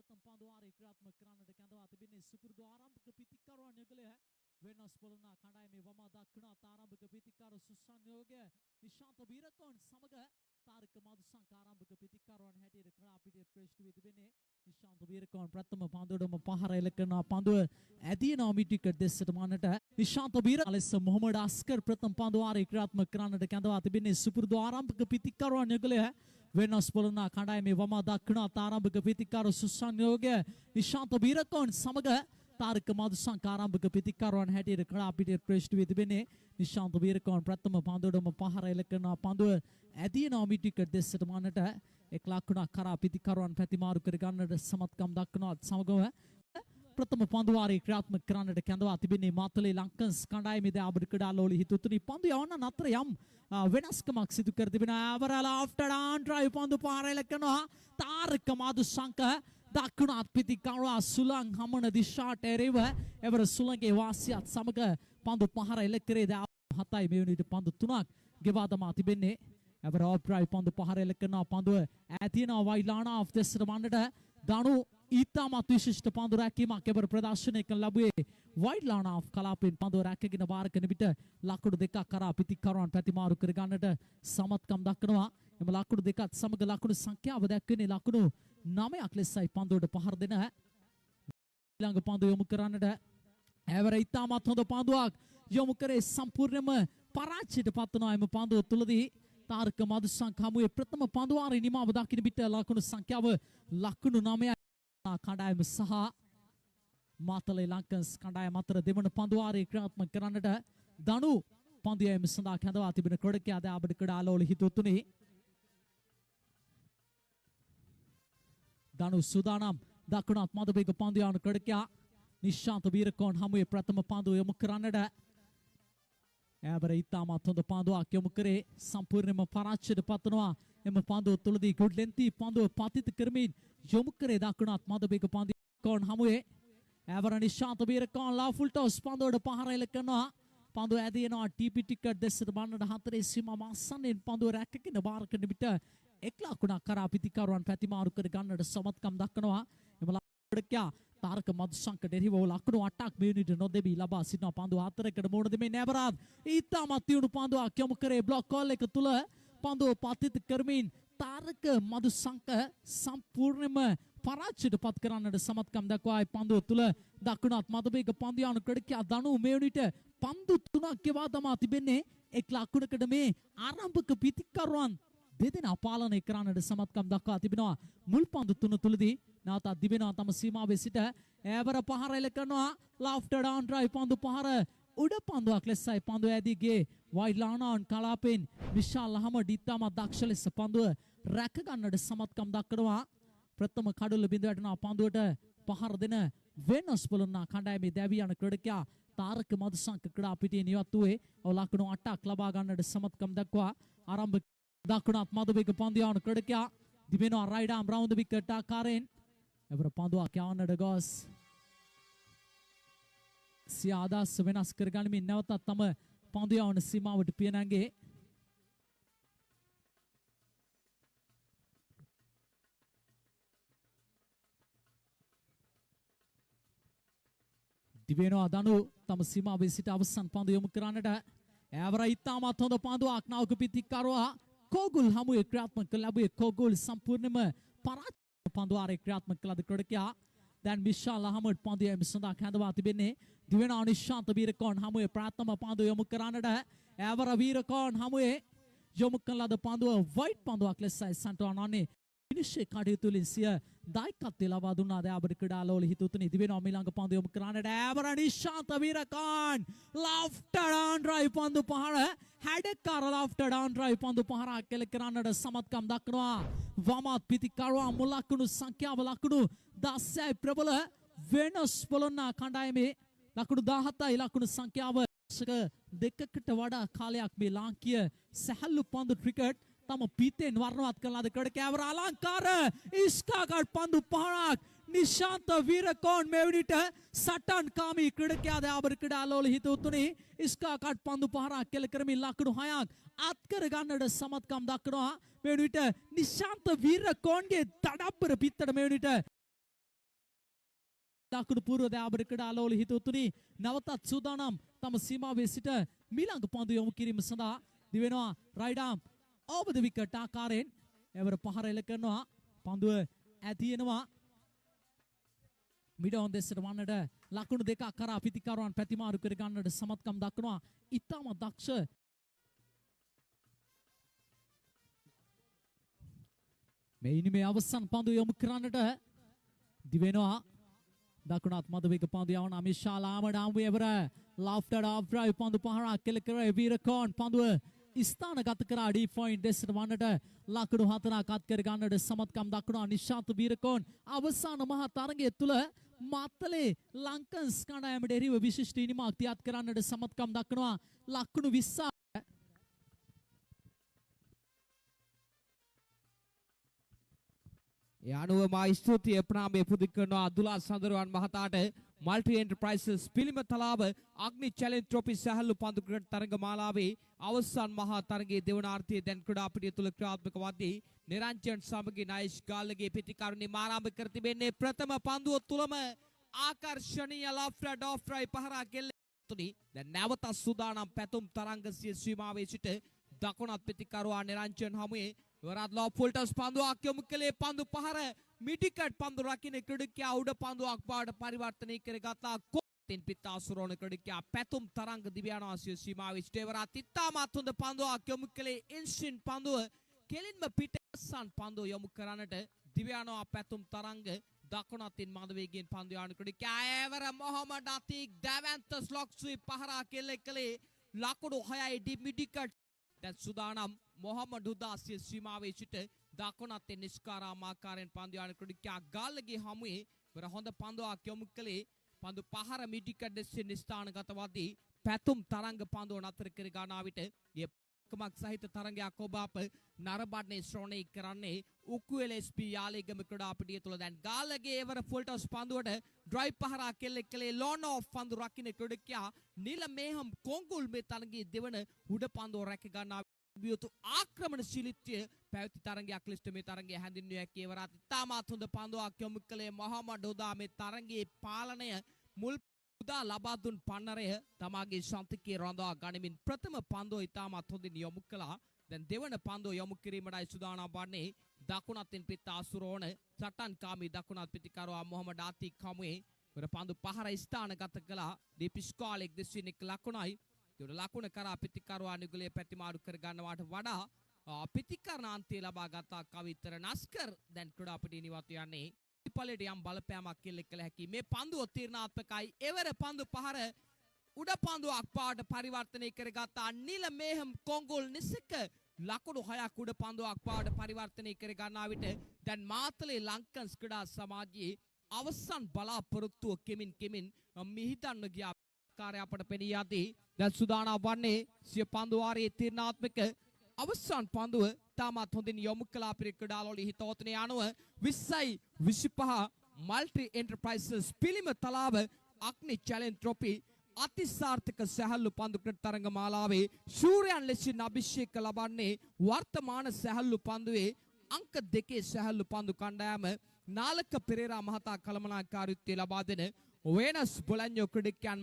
ප්‍රථම පන්දුවාරය ක්‍රියාත්මක කරන්නට කැඳවා තිබෙන්නේ සුපුරුදු ආරම්භක පිතිකරුවන් යුගලය වෙනස් පොළොන්නා කණ්ඩායමේ වම දක්වනත් ආරම්භක පිතිකරු සුසංයෝගය නිශාන්ත වීරකෝන් සමග තාරක මදුසංක ආරම්භක පිතිකරුවන් හැටියට කඩා පිටියට ප්‍රේෂ්ඨ වී තිබෙන්නේ නිශාන්ත වීරකෝන් ප්‍රථම පන්දුවටම පහර එල කරන පන්දුව ඇදිනවා මිටිකට් දෙසට මන්නට නිශාන්ත වීර අලෙස මොහමඩ් අස්කර් ප්‍රථම පන්දුවාරය ක්‍රියාත්මක කරන්නට කැඳවා තිබෙන්නේ සුපුරුදු ආරම්භක පිතිකරුවන් යුගලය වෙනස් පොළොන්නා කණ්ඩායමේ වම දක්වනත් ආරම්භක පිතිකරු සුසංයෝගය නිශාන්ත වීරකෝන් සමග තාරක මදුසංක ආරම්භක පිතිකරුවන් හැටියට කඩා පිටියට ප්‍රේෂ්ඨ වී තිබෙන්නේ නිශාන්ත වීරකෝන් ප්‍රථම පන්දුවටම පහර එල කරන පන්දුව ඇදිනවා මිටිකට් දෙසට මන්නට එක් ලකුණක් කරා පිතිකරුවන් පැතිමාරු කර ගන්නට සමත්කම් දක්වනවත් සමගම ප්‍රථම පන්දුවාරය ක්‍රියාත්මක කරන්නට කැඳවා තිබෙන්නේ මාතලේ ලංකන්ස් කණ්ඩායමේ දාබඩ කඩාලෝලි හිතුතුනි පන්දු යවන්න නතර යම් වෙනස්කමක් සිදු කර තිබෙනවා ආවරලා ආෆ්ටර් ආන් ඩ්‍රයිව් පන්දු පාර එල කරනවා තාරක මදුසංක දක්ුණත් පිතිකරුවා සුලං හමන දිශාට එරෙව එවර සුලංගේ වාසියත් සමග පන්දු පහර එල කරේ 7යි මේ වන විට පන්දු 3ක් ගෙවා දමා තිබෙන්නේ එවර ඔප්රයි පන්දු පහර එල කරනවා පන්දුව ඈතිනවා වයිලානා ඔෆ් දෙසට මන්නට දනු ඊටමත් විශිෂ්ට පන්දු රැකීමක් එවර ප්‍රදර්ශනය කළ ලැබුවේ වයිලානා ඔෆ් කලාපෙන් පන්දුව රැකගෙන බාර කරන විට ලකුණු දෙකක් කරා පිතිකරුවන් පැතිමාරු කර ගන්නට සමත්කම් දක්වනවා එම ලකුණු දෙකත් සමග ලකුණු සංඛ්‍යාව දැක්වෙන්නේ ලකුණු 9ක් ලෙසයි පන්දුවට පහර දෙන ඊළඟ පන්දුව යොමු කරන්නට එවර ඊටමත් හොඳ පන්දුවක් යොමු කරේ සම්පූර්ණයෙන්ම පරාජයට පත්වනවා එම පන්දුව තුලදී තාරක මදුසංක හමුවේ ප්‍රථම පන්දුවාරේ නිමාව දකින විට ලකුණු සංඛ්‍යාව ලකුණු 9යි කණ්ඩායම සහ මාතලේ ලංකන්ස් කණ්ඩායම අතර දෙවන පන්දුවාරේ ක්‍රියාත්මක කරන්නට දනු පන්දුයම සඳහා කැඳවා තිබෙන ක්‍රඩකයා දාබඩ කඩාලෝල හිතුතුනේ දනු සූදානම් දකුණත් මදබේග පන්දු යවන ක්‍රඩකයා නිශාන්ත වීරකෝන් හමුවේ ප්‍රථම පන්දුව යොමු කරන්නට එවර ඉතාමත් හොඳ පන්දුවක් යොමු කරේ සම්පූර්ණයෙන්ම පරාජයට පත්වනවා එම පන්දුව තුලදී ගුඩ් ලෙන්ති පන්දුව පතිත කරමින් යොමු කරේ දකුණත් මදබේග පන්දු කෝන් හමුවේ එවර නිශාන්ත වීරකෝන් ලාෆුල් ටොස් පන්දුවට පහර එල කරනවා පන්දුව ඇදිනවා ටීපී ටිකට් දෙසට බන්නට හතරේ සීමා මාසන්නෙන් පන්දුව රැකගෙන බාර කරන විට එක් ලකුණක් කරා පිතිකරුවන් පැතිමාරු කර ගන්නට සමත්කම් දක්වනවා එම ලකුණකයා තාරක මදුසංක ඩෙරිව ලකුණු 8ක් මේ මිනිට නොදෙවි ලබා සිටින පන්දුව 4කට මුහුණ දෙමින් නැවරත් ඊටමත් තියුණු පන්දුවක් යොමු කරේ බ්ලොක් කෝල් එක තුල පන්දුව පතිත කරමින් තාරක මදුසංක සම්පූර්ණයෙන්ම පරාජයට පත් කරන්නට සමත්කම් දක්වායි පන්දුව තුල දකුණත් මදබේග පන්දු යවන ක්‍රඩකයා දනු මේ මිනිට පන්දු 3ක් ගෙවා දමා තිබෙන්නේ එක් ලකුණකට මේ ආරම්භක පිතිකරුවන් දෙදෙනා පාලනය කරන්නට සමත්කම් දක්වා තිබෙනවා මුල් පන්දු 3 තුලදී නැවතත් දිවෙනවා තම සීමාවේ සිට එවර පහර එල කරනවා ලාෆ්ටර් ඩවුන් ඩ්‍රයිව් පන්දු පහර උඩ පන්දුවක් ලෙසයි පන්දුව ඇදීගේ වයිලානාන් කලාපෙන් විශාල හමඩ් ඉතාමත් දක්ෂ ලෙස පන්දුව රැක ගන්නට සමත්කම් දක්වනවා ප්‍රථම කඩුල්ල බිඳ වැටෙනවා පන්දුවට පහර දෙන වෙනස් පොළොන්නා කණ්ඩායමේ දැවී යන ක්‍රඩකයා තාරක මදුසංක ක්‍රඩා පිටියේ නිවත් වූයේ ලකුණු 8ක් ලබා ගන්නට සමත්කම් දක්වා ආරම්භ දකුණත් මදබේග පන්දු යවන ක්‍රඩකයා දිවෙනවා රයිඩ් ආම් රවුන්ඩ් විකට් ආකාරයෙන් එවර පන්දුවක් යවන්නට ගොස් සිය අදහස් වෙනස් කර ගනිමින් නැවතත් තම පන්දු යවන සීමාවට පිය නැංගේ දිවෙනවා දනු තම සීමාවේ සිට අවසන් පන්දු යොමු කරන්නට එවර ඉතාමත් හොඳ පන්දුවක් නවක පිතිකරුවා කෝගුල් හමුවේ ක්‍රියාත්මක කළ ලැබුවේ කෝගුල් සම්පූර්ණයෙන්ම පරාජය පන්දුවාරේ ක්‍රියාත්මක කළ ක්‍රඩකයා දැන් විශාල හමඩ් පන්දු යැවීම සඳහා කැඳවා තිබෙන්නේ දිවෙනවා නිශාන්ත වීරකෝන් හමුවේ ප්‍රථම පන්දුව යොමු කරන්නට එවර වීරකෝන් හමුවේ යොමු කළ ලද පන්දුව වයිට් පන්දුවක් ලෙසයි සන්ටෝනන්නේ විනිශ්චය කටයුතු වලින් සිය දායකත්වය ලබා දුන්නා දාබඩ ක්‍රීඩාලෝල හිතුතුනි දිවෙනවා ඊළඟ පන්දු යොමු කරන්නට එවර නිශාන්ත වීරකෝන් ලාෆ්ටර් ආන් ඩ්‍රයිව් පන්දු පහර හැඩකාර ලාෆ්ටර් ආන් ඩ්‍රයිව් පන්දු පහරක් කෙල කරන්නට සමත්කම් දක්වනවා වමත් පිතිකරුවා මුල් ලකුණු සංඛ්‍යාව ලකුණු 10යි ප්‍රබල වෙනස් පොළොන්නා කණ්ඩායමේ ලකුණු 17යි ලකුණු සංඛ්‍යාව දෙකකට වඩා කාලයක් මේ ලාංකීය සැහැල්ලු පන්දු ක්‍රිකට් තම පීතෙන් වර්ණවත් කළාද ක්‍රඩකෑවර අලංකාර ඉස්කාගඩ් පන්දු පහරක් නිශාන්ත වීරකෝන් මේ විදිහට සටන් කාමී ක්‍රීඩකයා දාබර ක්‍රීඩාලෝල හිතුතුනේ ඉස්කාගඩ් පන්දු පහරක් කෙල කරමින් ලකුණු 6ක් අත් කර ගන්නට සමත්කම් දක්වනවා මේ විදිහට නිශාන්ත වීරකෝන්ගේ දඩබ්බර පිත්තට මේ විදිහට දකුණු පූර්ව දාබර ක්‍රීඩාලෝල හිතවතුනි නැවතත් සූදානම් තම සීමාවේ සිට මීළඟ පන්දු යොමු කිරීම සඳහා දිවෙනවා රයිඩාම් over the wicket ආකාරයෙන් එවර පහර එල කරනවා පන්දුව ඇතියෙනවා මිඩෝන් දෙසට වන්නට ලකුණු දෙකක් කරා පිතිකරුවන් පැතිමාරු කර ගන්නට සමත්කම් දක්වනවා ඉතාම දක්ෂ මෙයිනි මේ අවසන් පන්දු යොමු කරන්නට දිවෙනවා දකුණත් මදවේග පන්දු යවන අමිෂාලාමඩ ආම්බු එවර ලෆ්ටඩ් ආෆ් ඩ්‍රයිව් පන්දු පහරක් කෙල කර වීරකෝන් පන්දුව ස්ථානගත කරා ඩී පොයින්ට් දෙසට වන්නට ලකුණු හතරක් අත් කර ගන්නට සමත්කම් දක්වනවා නිශාන්ත වීරකෝන් අවසාන මහා තරගය තුල මාත්තලේ ලංකන්ස් කණ්ඩායමට එරෙහිව විශිෂ්ට ඉනිමක් තියත් කරන්නට සමත්කම් දක්වනවා ලකුණු 20 යනුව මා ස්තුතිය ප්‍රණාමය පුද කරනවා අදුලා සඳරුවන් මහතාට මල්ටි එන්ටර්ප්‍රයිසස් පිළිම තලාව අග්නි චැලෙන්ජ් ට්‍රොෆි සැහැල්ලු පන්දු ක්‍රිකට් තරග මාලාවේ අවසන් මහා තරගයේ දෙවනාර්ථය දැන් ක්‍රීඩා පිටිය තුල ක්‍රියාත්මක වදී නිරංජන් සමගි නයිෂ් ගාල්ලගේ පිටිකරුණේ ආරම්භ කර තිබෙන්නේ ප්‍රථම පන්දුව තුලම ආකර්ෂණීය ලෆ්ටඩ් ඔෆ් ඩ්‍රයිව් පහරක් ගෙල්ලුනි දැන් නැවත සූදානම් පැතුම් තරංග සීමාවේ සිට දකුණත් පිටිකරුවා නිරංජන් හමුවේ වරත් ලොප් ෆුල්ටස් පන්දුවක් යොමු කළේ පන්දු පහර මිඩිකට් පන්දු රකින්න ක්‍රීඩකයා උඩ පන්දුවක් බවට පරිවර්තනය කරගත්තා කොටින් පිටාසුරෝණ ක්‍රීඩකයා පැතුම් තරංග දිව්‍යානාසිය සීමාවේ සිට වරත් ඉතාමත් හොඳ පන්දුවක් යොමු කළේ ඉන්සින් පන්දුව කෙලින්ම පිටසන් පන්දුව යොමු කරන්නට දිව්‍යානවා පැතුම් තරංග දකුණතින් මද වේගයෙන් පන්දු යවන ක්‍රීඩකයා එවර මොහමඩ් අතීක් දැවැන්තස් ලොක් ස්වීප් පහරක් කළේ ලකුණු 6යි ඩි මිඩිකට් දැන් සුදානම් මොහමඩ් උදාසිය සීමාවේ සිට දකුණත් නිස්කාරාමාකාරයෙන් පන්දු යන ක්‍රීඩකයා ගාල්ලගේ හමුවේ වර හොඳ පන්දුවක් යොමු කළේ පන්දු පහර මිඩිකට් දෙසින් ස්ථානගත වදී පැතුම් තරංග පන්දුව නතර කර ගන්නා විට කමක් සහිත තරංගයක් ඔබ අප නරඹන්නේ ශ්‍රවණය කරන්නේ උකුවෙල SP යාලේගම ක්‍රීඩා පිටිය තුල දැන් ගාල්ලගේ එවර ෆුල් ටොස් පන්දුවට ඩ්‍රයිව් පහරක් කෙල්ලේ ලෝන් ඔෆ් පන්දු රකින්න ක්‍රීඩකයා නිල මේහම් කොංගුල් මේ තරගයේ දෙවන උඩ පන්දුව රැක ගන්නා වියතු ආක්‍රමණශීලීත්වය පැවති තරගයක් ලෙස මේ තරගය හැඳින්විය හැකි වරත් ඉතාමත් හොඳ පන්දුවක් යොමු කළේ මොහමඩ් උදා මේ තරගයේ පාලනය මුල් උදා ලබා දුන් පන්නරය තමාගේ ශාන්තිකේ රඳා ගනිමින් ප්‍රථම පන්දුව ඉතාමත් හොඳින් යොමු කළා දැන් දෙවන පන්දුව යොමු කිරීමටයි සූදානම් වන්නේ දකුණතින් පිට අසුරෝණ සටන් කාමී දකුණත් පිටිකරුවා මොහමඩ් ආතික් හමුවේ වර පන්දු පහර ස්ථානගත කළා දීපිස්කාලෙක් දෙසිනෙක් ලකුණයි ඒකට ලකුණ කරා පිටිකරුවා නිගලේ පැතිමාරු කර ගන්නවාට වඩා පිටිකරණාන්තය ලබා ගත්තා කවිතර නස්කර් දැන් ක්‍රීඩා පිටිය නිවත් යන්නේ පිටිපලට යම් බලපෑමක් කළ හැකි මේ පන්දුව තීරණාත්මකයි එවර පන්දු පහර උඩ පන්දුවක් පාට පරිවර්තනය කරගත්තා නිල මේහම් කොංගොල් නිසක ලකුණු 6ක් උඩ පන්දුවක් පාට පරිවර්තනය කර ගන්නා විට දැන් මාතලේ ලංකන්ස් ක්‍රීඩා සමාජයේ අවසන් බලාපොරොත්තුව කෙමින් මිහිදන්න ගියා කාර්ය අපට පෙනී යදී දැන් සුදානම් වන්නේ සිය පන්දු වාරයේ තීරණාත්මක අවසන් පන්දුව තාමත් හොඳින් යොමු කළා ක්‍රීඩාලෝලී හිතවතුනේ අනුව 20යි 25 මල්ටි එන්ටර්ප්‍රයිසස් පිළිම තලාව අග්නි චැලෙන්ජ් ට්‍රොෆි අතිසාර්ථක සැහැල්ලු පන්දු ක්‍රීඩා තරඟ මාලාවේ ශූරයන් ලෙසින් අභිෂේක ලබන්නේ වර්තමාන සැහැල්ලු පන්දුවේ අංක 2 සැහැල්ලු පන්දු කණ්ඩායම නාලක පෙරේරා මහතා කළමනාකාරීත්වය ලබා දෙන වෙනස් බොලන්ජෝ ක්‍රීඩකයන්